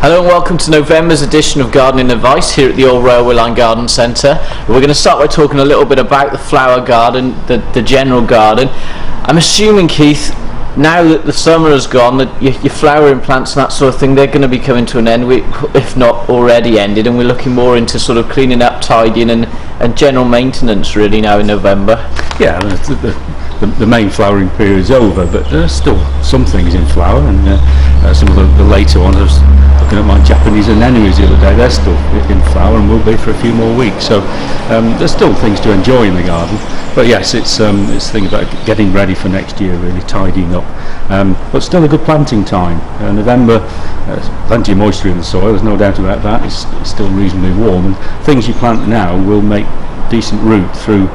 Hello and welcome to November's edition of Gardening Advice here at the Old Railway Line Garden Centre. We're going to start by talking a little bit about the flower garden, the general garden. I'm assuming, Keith, now that the summer has gone, that your flowering plants and that sort of thing, they're going to be coming to an end, if not already ended, and we're looking more into sort of cleaning up, tidying and general maintenance really now in November. Yeah, the main flowering period is over, but there's still some things in flower, and some of the later ones. I was looking at my Japanese anemones the other day, they're still in flower and will be for a few more weeks, so there's still things to enjoy in the garden. But yes, it's things about getting ready for next year, really tidying up, but still a good planting time. November, plenty of moisture in the soil, there's no doubt about that. It's still reasonably warm, and things you plant now will make decent root through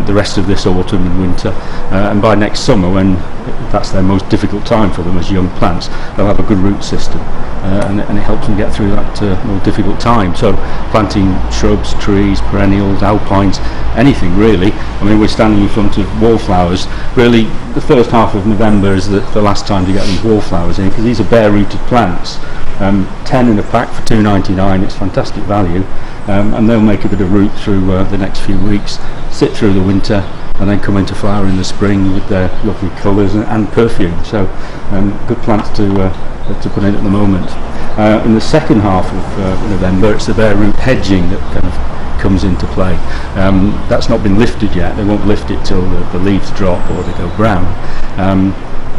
the rest of this autumn and winter, and by next summer, when that's their most difficult time for them as young plants, they'll have a good root system, and it helps them get through that more difficult time. So planting shrubs, trees, perennials, alpines, anything really. I mean, we're standing in front of wallflowers. Really, the first half of November is the last time to get these wallflowers in, because these are bare rooted plants. 10 in a pack for £2.99, it's fantastic value, and they'll make a bit of root through the next few weeks, sit through the winter, and then come into flower in the spring with their lovely colours and perfume. So good plants to put in at the moment. In the second half of November, it's the bare root hedging that kind of comes into play. That's not been lifted yet. They won't lift it till the leaves drop or they go brown.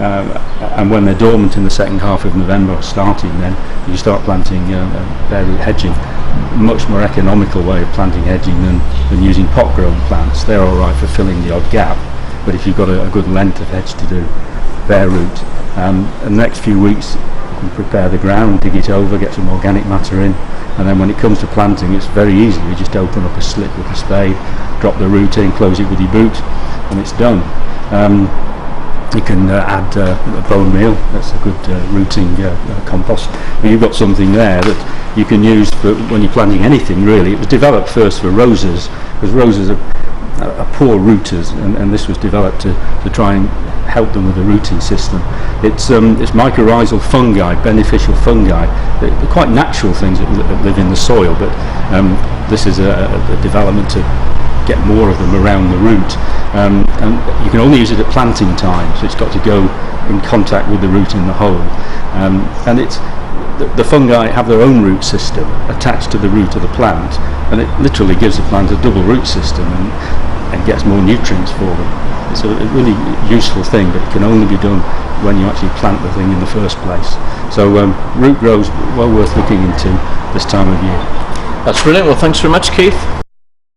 And when they're dormant in the second half of November or starting, then you start planting bare root hedging. Much more economical way of planting hedging than using pot grown plants. They're alright for filling the odd gap, but if you've got a good length of hedge to do, bare root. In the next few weeks you can prepare the ground, dig it over, get some organic matter in, and then when it comes to planting, it's very easy. You just open up a slit with a spade, drop the root in, close it with your boot, and it's done. You can add bone meal, that's a good rooting compost. But you've got something there that you can use for when you're planting anything really. It was developed first for roses, because roses are poor rooters, and this was developed to try and help them with the rooting system. It's mycorrhizal fungi, beneficial fungi. They're quite natural things that live in the soil, but this is a development to get more of them around the root, and you can only use it at planting time, so it's got to go in contact with the root in the hole, and the fungi have their own root system attached to the root of the plant, and it literally gives the plant a double root system and gets more nutrients for them. It's a really useful thing, but it can only be done when you actually plant the thing in the first place. So root grow's well worth looking into this time of year. That's brilliant. Well, thanks very much, Keith.